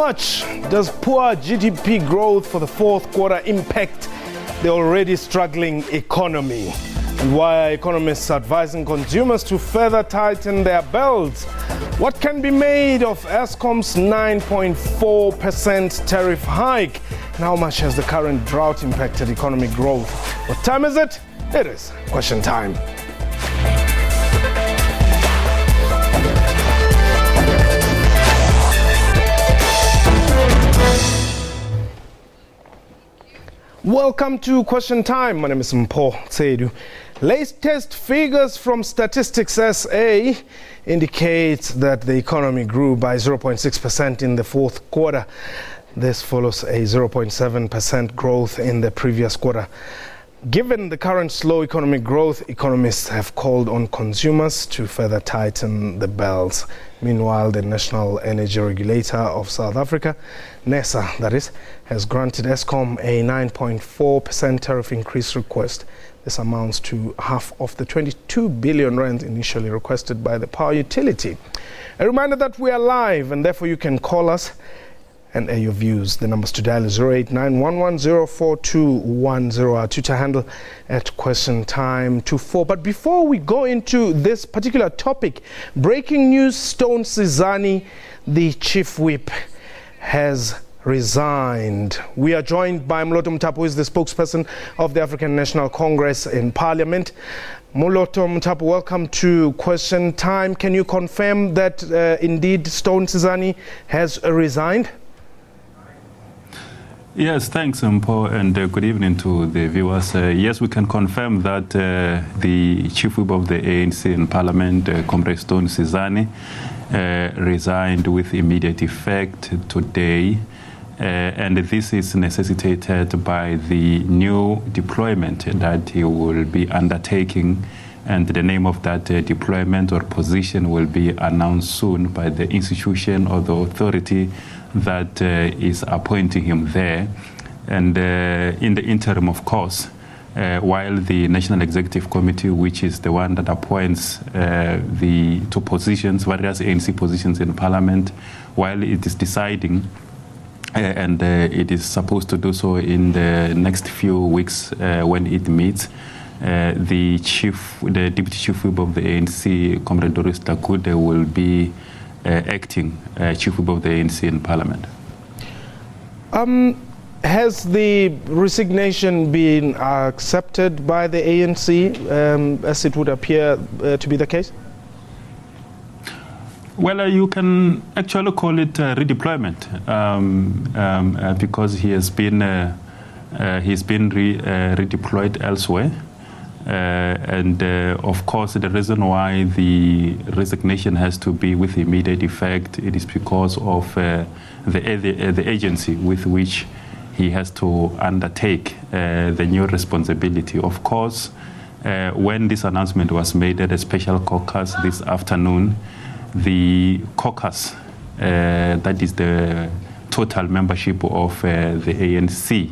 much does poor GDP growth for the fourth quarter impact the already struggling economy? And why are economists advising consumers to further tighten their belts? What can be made of Eskom's 9.4% tariff hike? And how much has the current drought impacted economic growth? What time is it? It is question time. Welcome to Question Time. My name is Mpho Tsedu. Latest figures from Statistics SA indicate that the economy grew by 0.6% in the fourth quarter. This follows a 0.7% growth in the previous quarter. Given the current slow economic growth, economists have called on consumers to further tighten the belts. Meanwhile, the National Energy Regulator of South Africa, NERSA that is, has granted Eskom a 9.4% tariff increase request. This amounts to half of the 22 billion rand initially requested by the power utility. A reminder that we are live and therefore you can call us and air your views. The numbers to dial is 0891104210. Our Twitter handle at QuestionTime24. But before we go into this particular topic, breaking news: Stone Sizani, the chief whip, has resigned. We are joined by Moloto Mtapu, who is the spokesperson of the African National Congress in Parliament. Moloto Mtapu, welcome to Question Time. Can you confirm that indeed Stone Sizani has resigned? Yes, thanks, Mpho, and good evening to the viewers. Yes, we can confirm that the chief whip of the ANC in Parliament, Comrade Stone Sizani, resigned with immediate effect today. And this is necessitated by the new deployment that he will be undertaking. And the name of that deployment or position will be announced soon by the institution or the authority that is appointing him there. And in the interim, of course, while the National Executive Committee, which is the one that appoints the two positions, various ANC positions in Parliament, while it is deciding, and it is supposed to do so in the next few weeks when it meets, the Deputy Chief Whip of the ANC, Comrade Doris Takude, will be acting Chief Whip of the ANC in Parliament. Has the resignation been accepted by the ANC, as it would appear to be the case? Well, you can actually call it redeployment because he has been redeployed elsewhere. And of course, the reason why the resignation has to be with immediate effect, it is because of the agency with which he has to undertake the new responsibility. Of course, when this announcement was made at a special caucus this afternoon, the caucus, that is the total membership of the ANC,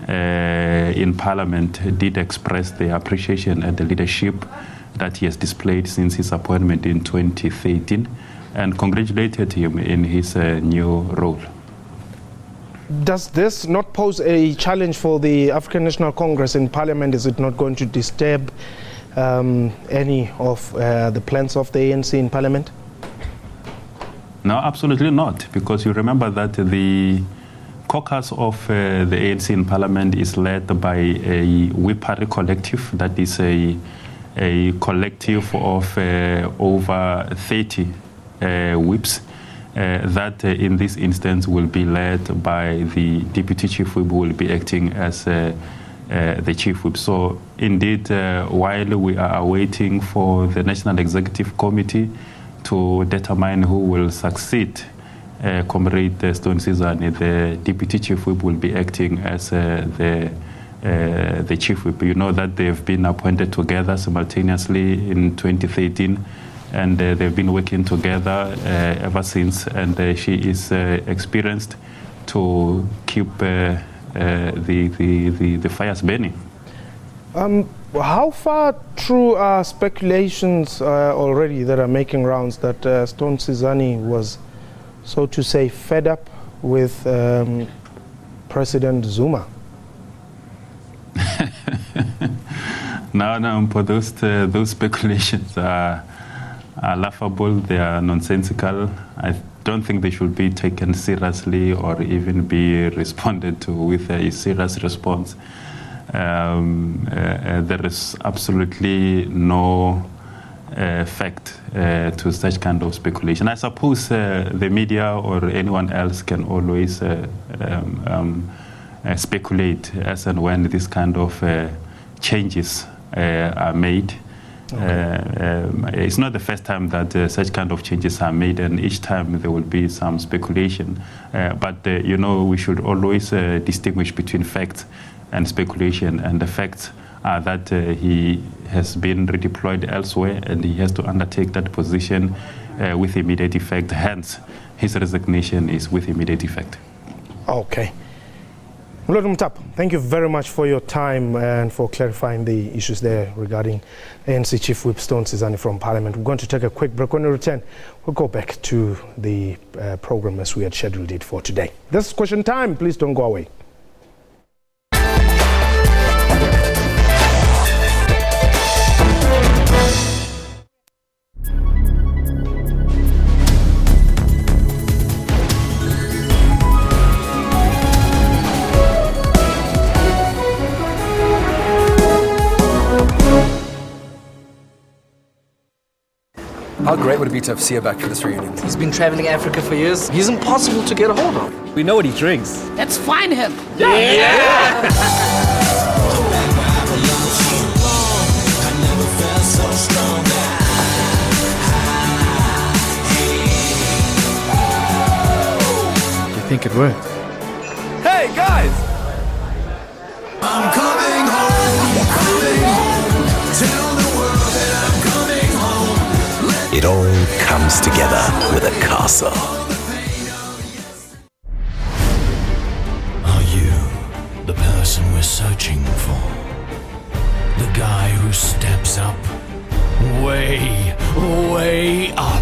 in Parliament, did express their appreciation at the leadership that he has displayed since his appointment in 2013 and congratulated him in his new role. Does this not pose a challenge for the African National Congress in Parliament? Is it not going to disturb any of the plans of the ANC in Parliament? No, absolutely not, because you remember that the caucus of the ANC in Parliament is led by a whippery collective, that is a collective of over 30 whips that in this instance will be led by the Deputy Chief Whip, who will be acting as the Chief Whip. So indeed, while we are awaiting for the National Executive Committee to determine who will succeed Comrade Stone Sizani, the Deputy Chief Whip will be acting as the Chief Whip. You know that they've been appointed together simultaneously in 2013, and they've been working together ever since, and she is experienced to keep the fires burning. How far true are speculations already that are making rounds that Stone Sizani was, so to say, fed up with President Zuma? No, Mpho, those speculations are laughable. They are nonsensical. I don't think they should be taken seriously or even be responded to with a serious response. There is absolutely no fact to such kind of speculation. I suppose the media or anyone else can always speculate as and when this kind of changes are made. It's not the first time that such kind of changes are made, and each time there will be some speculation. But we should always distinguish between facts and speculation. And the facts are that he has been redeployed elsewhere, and he has to undertake that position with immediate effect. Hence, his resignation is with immediate effect. Okay. Lord Mtap, thank you very much for your time and for clarifying the issues there regarding ANC Chief Whip Stone Sizani from Parliament. We're going to take a quick break. When we return, we'll go back to the program as we had scheduled it for today. This is Question Time. Please don't go away. How great would it be to have Sia back for this reunion? He's been traveling Africa for years. He's impossible to get a hold of. We know what he drinks. Let's find him. Yeah! You think it worked? Hey, guys! I'm coming home, tell the world that I'm coming home. It all comes together with a castle. Are you the person we're searching for? The guy who steps up, way, way up.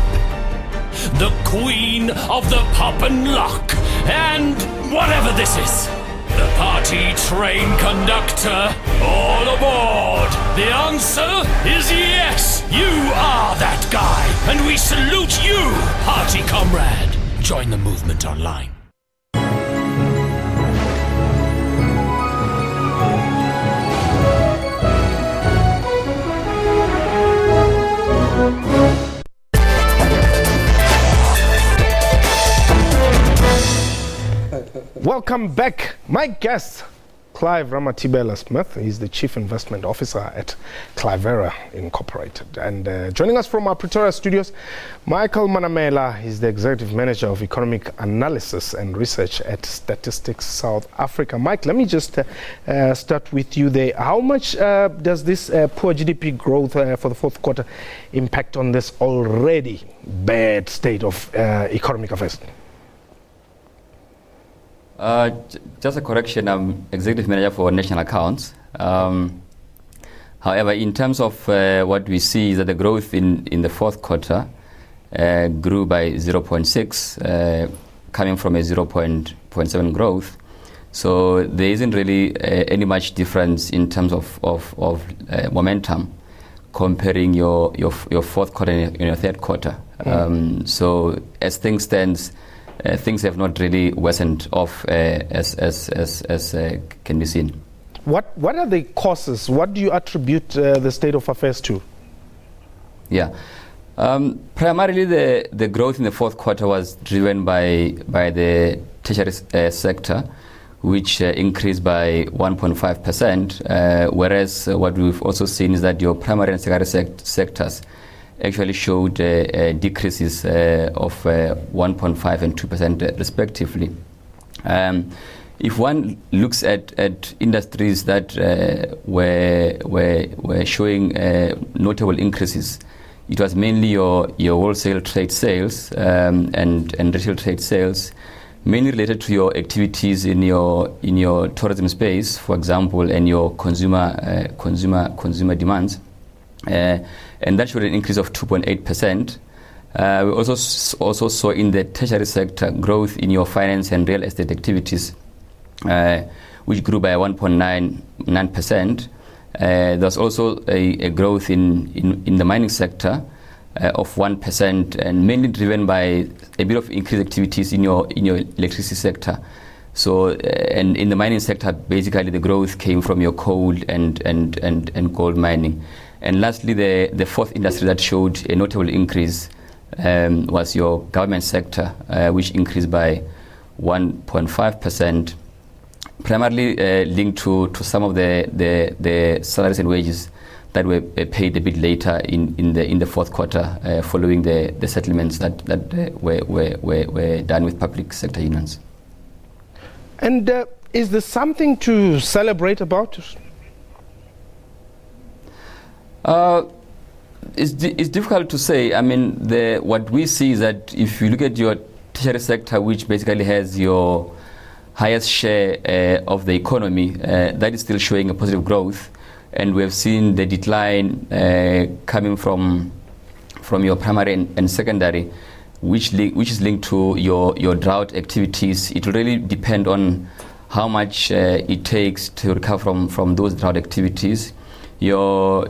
The queen of the pop and lock, and whatever this is. The party train conductor, all aboard! The answer is yes! You are that guy, and we salute you, party comrade! Join the movement online. Welcome back. My guest, Clive Ramatibela Smith. He's the Chief Investment Officer at Clivera Incorporated. And joining us from our Pretoria studios, Michael Manamela. He's the Executive Manager of Economic Analysis and Research at Statistics South Africa. Mike, let me just start with you there. How much does this poor GDP growth for the fourth quarter impact on this already bad state of economic affairs? Just a correction, I'm Executive Manager for National Accounts. However, in terms of what we see is that the growth in the fourth quarter grew by 0.6, coming from a 0.7 growth. So there isn't really any much difference in terms of momentum comparing your fourth quarter and your third quarter. So as things stand, things have not really worsened off as can be seen. What are the causes? What do you attribute the state of affairs to? Yeah, primarily the growth in the fourth quarter was driven by the tertiary sector, which increased by 1.5%, whereas what we've also seen is that your primary and secondary sectors actually showed decreases of 1.5 and 2% respectively. If one looks at industries that were showing notable increases, it was mainly your wholesale trade sales and retail trade sales, mainly related to your activities in your tourism space, for example, and your consumer demands. And that showed an increase of 2.8%. We also saw in the tertiary sector growth in your finance and real estate activities, which grew by 1.99%. There's also a growth in the mining sector of 1%, and mainly driven by a bit of increased activities in your electricity sector. So, and in the mining sector, basically the growth came from your coal and gold mining. And lastly, the fourth industry that showed a notable increase was your government sector, which increased by 1.5%, primarily linked to some of the salaries and wages that were paid a bit later in the fourth quarter, following the settlements that were done with public sector unions. And is there something to celebrate about? It's difficult to say. I mean, what we see is that if you look at your tertiary sector, which basically has your highest share of the economy, that is still showing a positive growth, and we have seen the decline coming from your primary and secondary, which is linked to your drought activities. It will really depend on how much it takes to recover from those drought activities. Your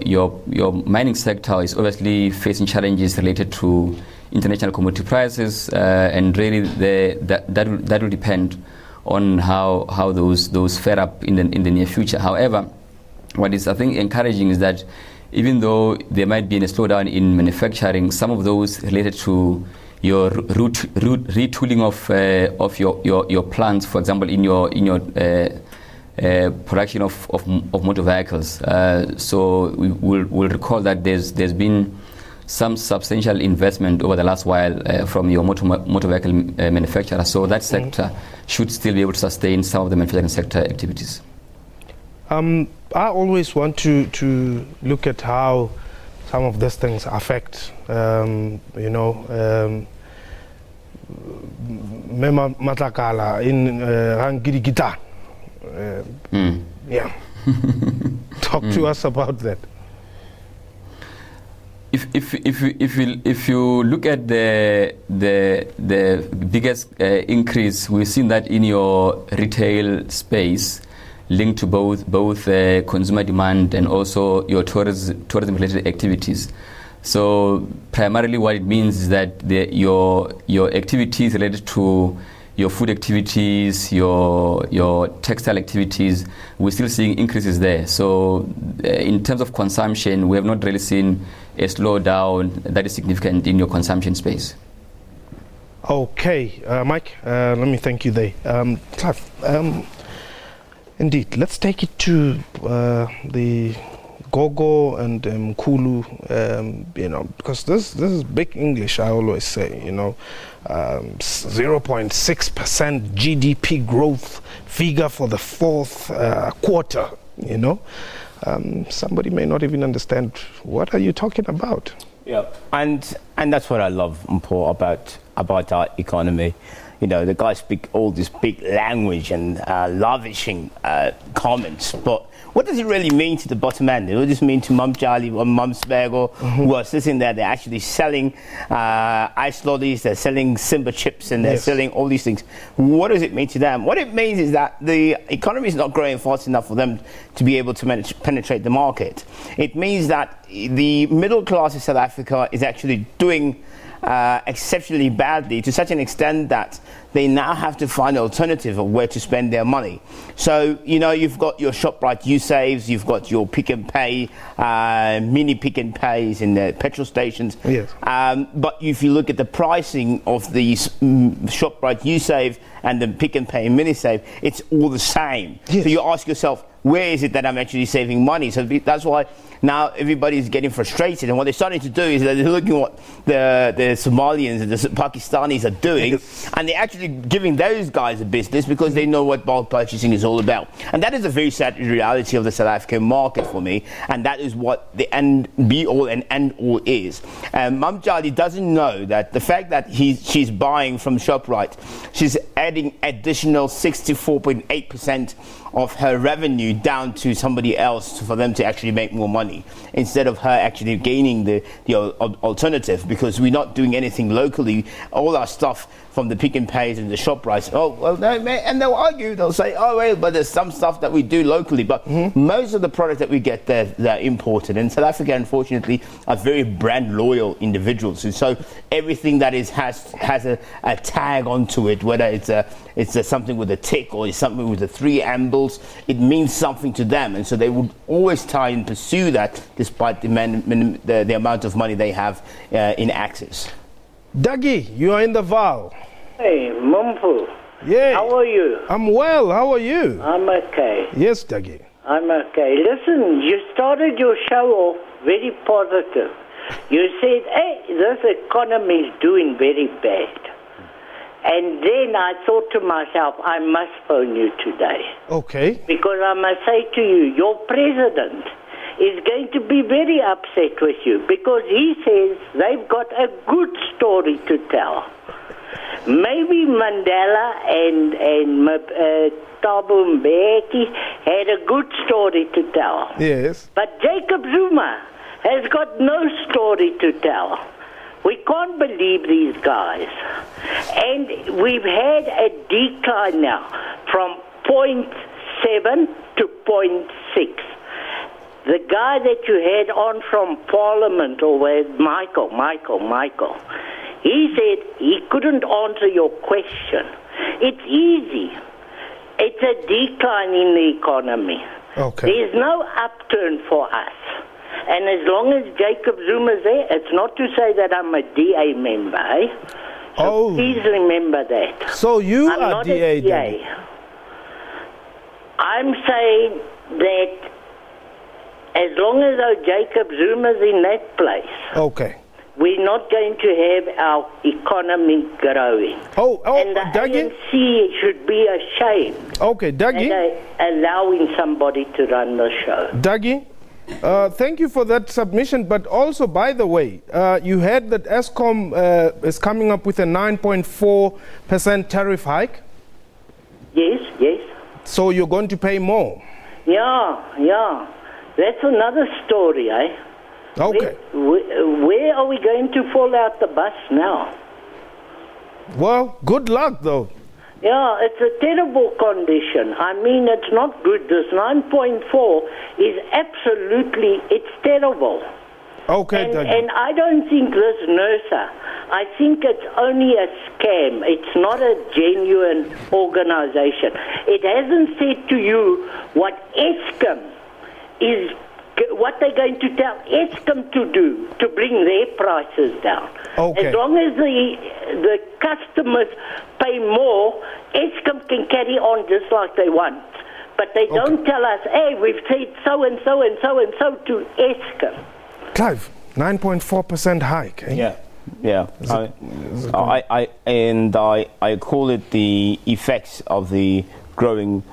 mining sector is obviously facing challenges related to international commodity prices, and really that will depend on how those fare up in the near future. However, what is I think encouraging is that even though there might be a slowdown in manufacturing, some of those related to your retooling of your plants, for example, in your production of motor vehicles. So we'll recall that there's been some substantial investment over the last while from your motor vehicle manufacturer. So that sector should still be able to sustain some of the manufacturing sector activities. I always want to look at how some of these things affect, Mema Matakala in Rangirigita. Yeah. Talk to us about that. If you look at the biggest increase, we've seen that in your retail space, linked to both consumer demand and also your tourism-related activities. So primarily, what it means is that your activities related to your food activities, your textile activities, we're still seeing increases there. So in terms of consumption, we have not really seen a slowdown that is significant in your consumption space. Okay, Mike, let me thank you there. Clive, indeed, let's take it to the Gogo and Kulu, because this is big English, I always say, 0.6% GDP growth figure for the fourth quarter, Somebody may not even understand, what are you talking about? Yeah, and that's what I love, Mpho, about our economy. The guys speak all this big language and lavishing comments, but what does it really mean to the bottom end? What does it mean to Mum Charlie or Mum Spagel, who are sitting there? They're actually selling ice lollies, they're selling Simba chips, and they're selling all these things. What does it mean to them? What it means is that the economy is not growing fast enough for them to be able to penetrate the market. It means that the middle class of South Africa is actually doing exceptionally badly, to such an extent that they now have to find an alternative of where to spend their money. So, you've got your ShopRite USaves, you've got your Pick and Pay, mini Pick and Pays in the petrol stations. Yes. But if you look at the pricing of these ShopRite USave and the Pick and Pay mini save, it's all the same. Yes. So you ask yourself, where is it that I'm actually saving money? So that's why now everybody's getting frustrated, and what they're starting to do is that they're looking at what the Somalians and the Pakistanis are doing, and they're actually giving those guys a business because they know what bulk purchasing is all about. And that is a very sad reality of the South African market for me, and that is what the be-all and end-all is. Mum Charlie doesn't know that the fact that she's buying from ShopRite, she's adding additional 64.8% of her revenue down to somebody else for them to actually make more money, instead of her actually gaining the alternative, because we're not doing anything locally. All our stuff from the Pick and Pays and the ShopRites, and they'll argue, they'll say, oh, well, but there's some stuff that we do locally, but most of the products that we get there, they're imported. And South Africa, unfortunately, are very brand loyal individuals. And so everything that has a tag onto it, whether it's something with a tick or it's something with the 3 ambles, it means something to them. And so they would always try and pursue that, despite the amount of money they have in access. Dougie, you are in the Val. Hey, Mpho. Yeah. How are you? I'm well. How are you? I'm okay. Yes, Dougie. I'm okay. Listen, you started your show off very positive. You said, hey, this economy is doing very bad. And then I thought to myself, I must phone you today. Okay. Because I must say to you, your president is going to be very upset with you, because he says they've got a good story to tell. Maybe Mandela and Thabo Mbeki had a good story to tell. Yes. But Jacob Zuma has got no story to tell. We can't believe these guys. And we've had a decline now from 0.7 to 0.6. The guy that you had on from Parliament, or Michael, he said he couldn't answer your question. It's easy. It's a decline in the economy. Okay. There's no upturn for us. And as long as Jacob Zuma's there, it's not to say that I'm a DA member, eh? So please remember that. So you I'm are not DA, a DA. I'm saying that as long as Jacob Zuma's in that place, okay, we're not going to have our economy growing. And the Dougie? ANC should be ashamed. Okay, Dougie. Allowing somebody to run the show. Dougie, thank you for that submission. But also, by the way, you heard that Eskom is coming up with a 9.4% tariff hike? Yes. So you're going to pay more? Yeah. That's another story, eh? Okay. Where are we going to fall out the bus now? Well, good luck, though. Yeah, it's a terrible condition. I mean, it's not good. This 9.4 is it's terrible. Okay, and I don't think this NERSA, I think it's only a scam. It's not a genuine organization. It hasn't said to you what Eskom is, what they're going to tell Eskom to do to bring their prices down. Okay. As long as the customers pay more, Eskom can carry on just like they want. But they don't tell us, hey, we've said so and so and so and so to Eskom. Clive, 9.4% hike. Eh? Yeah. I call it the effects of the growing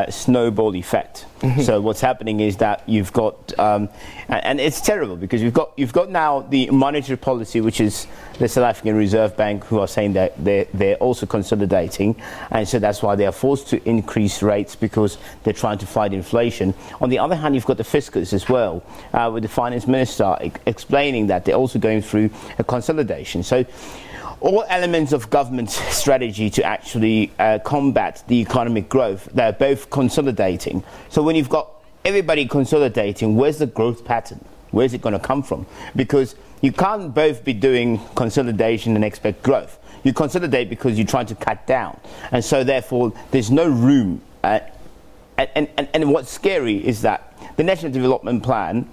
snowball effect. So what's happening is that you've got, and it's terrible because you've got now the monetary policy, which is the South African Reserve Bank, who are saying that they're also consolidating, and so that's why they are forced to increase rates, because they're trying to fight inflation. On the other hand, you've got the fiscus as well, with the finance minister explaining that they're also going through a consolidation. So all elements of government strategy to actually combat the economic growth, they're both consolidating. So when you've got everybody consolidating, where's the growth pattern? Where's it going to come from? Because you can't both be doing consolidation and expect growth. You consolidate because you're trying to cut down. And so therefore, there's no room. And what's scary is that the National Development Plan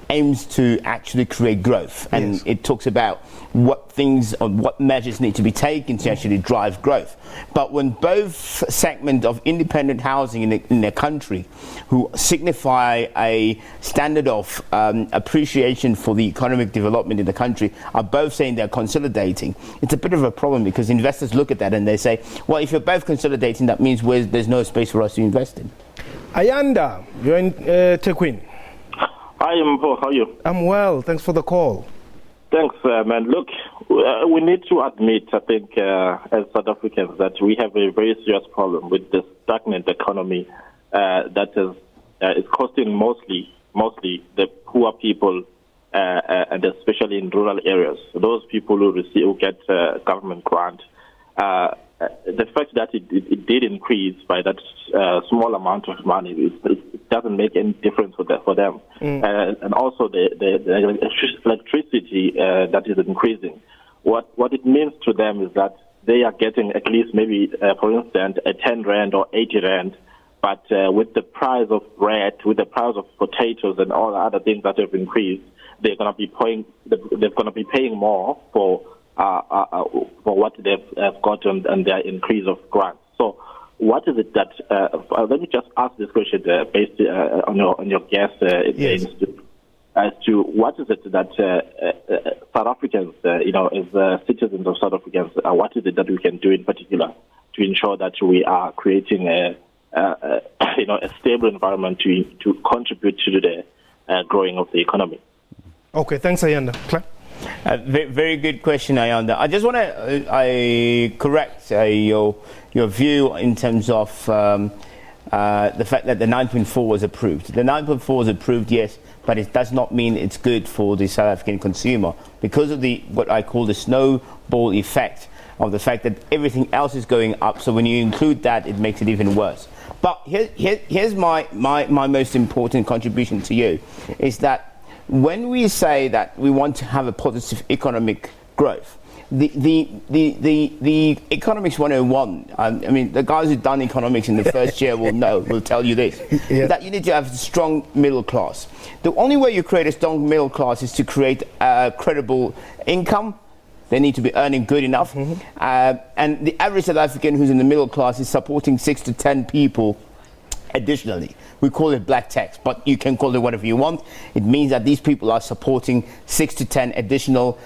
aims to actually create growth, and it talks about what things or what measures need to be taken to actually drive growth. But when both segments of independent housing in the country, who signify a standard of appreciation for the economic development in the country, are both saying they're consolidating, it's a bit of a problem, because investors look at that and they say, well, if you're both consolidating, that means there's no space for us to invest in. Ayanda, you're in Tequin. Hi, Mpho. How are you? I'm well. Thanks for the call. Thanks, man. Look, we need to admit, I think, as South Africans, that we have a very serious problem with the stagnant economy that is costing mostly the poor people, and especially in rural areas. Those people who get government grant. The fact that it did increase by that small amount of money, it doesn't make any difference for them. And also the electricity that is increasing. What it means to them is that they are getting at least maybe, for instance, a 10 rand or 80 rand, but with the price of bread, with the price of potatoes and all the other things that have increased, they're going to be paying more for what they've gotten and their increase of grants. So, what is it that? Let me just ask this question based on your guess, yes. As to what is it that South Africans, as citizens of South Africans, what is it that we can do in particular to ensure that we are creating a stable environment to contribute to the growing of the economy? Okay, thanks, Ayanda. Claire? Very good question, Ayanda. I just want to correct your view in terms of the fact that the 9.4 was approved. The 9.4 was approved, yes, but it does not mean it's good for the South African consumer because of what I call the snowball effect of the fact that everything else is going up. So when you include that, it makes it even worse. But here's my most important contribution to you is that when we say that we want to have a positive economic growth, the economics 101, I mean, the guys who've done economics in the first year will tell you this, that you need to have a strong middle class. The only way you create a strong middle class is to create a credible income. They need to be earning good enough. And the average South African who's in the middle class is supporting 6 to 10 people additionally. We call it black tax, but you can call it whatever you want. It means that these people are supporting 6 to 10 additional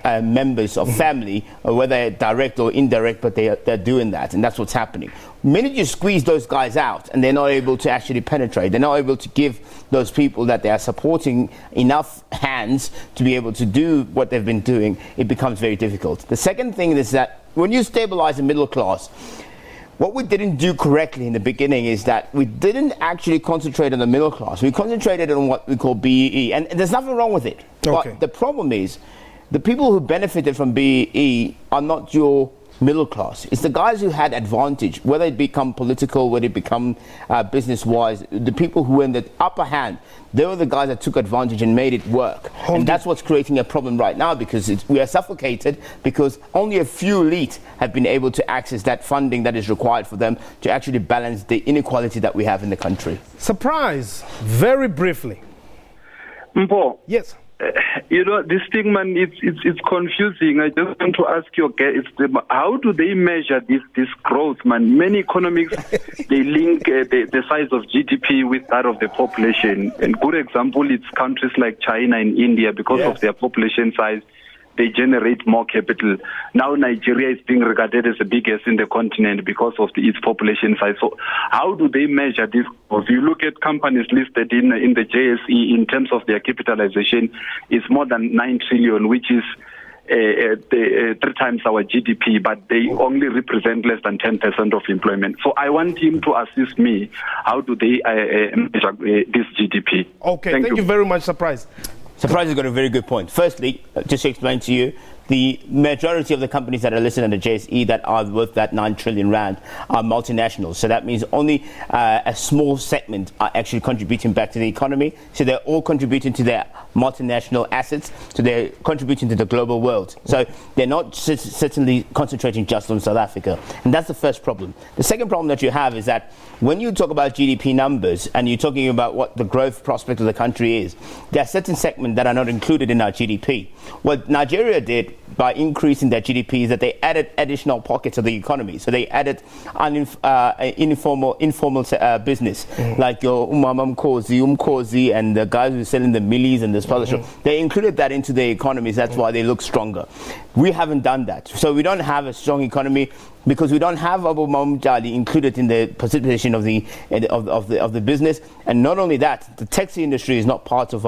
members of family, or whether direct or indirect, but they're doing that, and that's what's happening. The minute you squeeze those guys out and they're not able to actually penetrate, they're not able to give those people that they are supporting enough hands to be able to do what they've been doing, it becomes very difficult. The second thing is that when you stabilize the middle class, what we didn't do correctly in the beginning is that we didn't actually concentrate on the middle class. We concentrated on what we call BEE, and there's nothing wrong with it. Okay. But the problem is, the people who benefited from BEE are not your middle class. It's the guys who had advantage, whether it become political, whether it become business-wise. The people who were in the upper hand, they were the guys that took advantage and made it work. And that's what's creating a problem right now, because we are suffocated because only a few elite have been able to access that funding that is required for them to actually balance the inequality that we have in the country. Surprise, very briefly. Mpho. Yes. This thing, man, it's confusing. I just want to ask you, how do they measure this growth, man? Many economics, they link the size of GDP with that of the population. And good example, it's countries like China and India, because of their population size, they generate more capital. Now Nigeria is being regarded as the biggest in the continent because of its population size. So how do they measure this? If you look at companies listed in the JSE in terms of their capitalization, it's more than 9 trillion, which is 3 times our GDP, but they only represent less than 10% of employment. So I want him to assist me. How do they measure this GDP? Okay, thank you very much, Surprise. Surprise has got a very good point. Firstly, just to explain to you, the majority of the companies that are listed on the JSE that are worth that 9 trillion rand are multinationals. So that means only a small segment are actually contributing back to the economy. So they're all contributing to their multinational assets. So they're contributing to the global world. So they're not certainly concentrating just on South Africa. And that's the first problem. The second problem that you have is that when you talk about GDP numbers and you're talking about what the growth prospect of the country is, there are certain segments that are not included in our GDP. What Nigeria did by increasing their GDP is that they added additional pockets of the economy. So they added informal business, like your Umkozi, and the guys who are selling the millies and the sponsor. They included that into their economies. That's why they look stronger. We haven't done that. So we don't have a strong economy because we don't have Abu Mamjali included in the participation of the business. And not only that, the taxi industry is not part of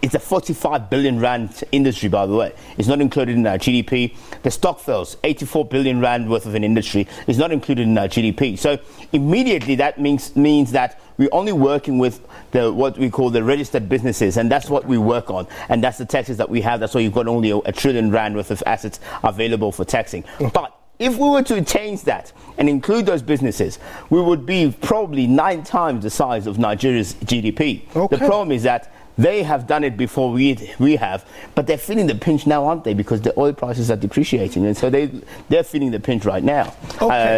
it's a 45 billion rand industry, by the way. It's not included in our GDP. The Stokvels, 84 billion rand worth of an industry, is not included in our GDP. So immediately that means that we're only working with what we call the registered businesses, and that's what we work on, and that's the taxes that we have. That's why you've got only a trillion rand worth of assets available for taxing. But if we were to change that and include those businesses, we would be probably 9 times the size of Nigeria's GDP. The problem is that they have done it before we have, but they're feeling the pinch now, aren't they? Because the oil prices are depreciating, and so they're feeling the pinch right now.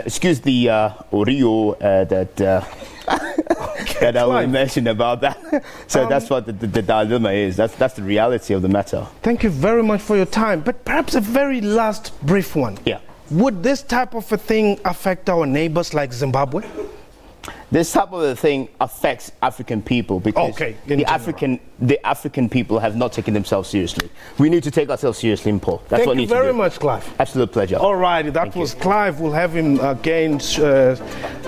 Excuse the Oreo that I will mention about that. So that's what the dilemma is. That's the reality of the matter. Thank you very much for your time. But perhaps a very last brief one. Yeah. Would this type of a thing affect our neighbors like Zimbabwe? This type of a thing affects African people because the African people have not taken themselves seriously. We need to take ourselves seriously, Mpho. That's what needs to do. Thank you very much, Clive. Absolute pleasure. All right, that was Clive. We'll have him again,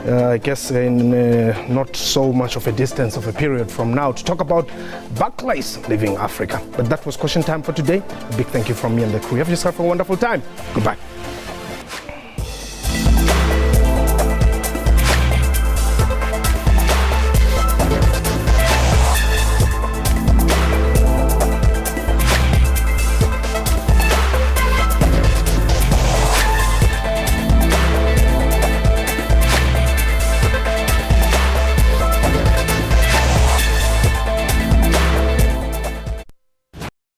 I guess, in not so much of a distance of a period from now to talk about Barclays leaving Africa. But that was question time for today. A big thank you from me and the crew. Have yourself a wonderful time. Goodbye.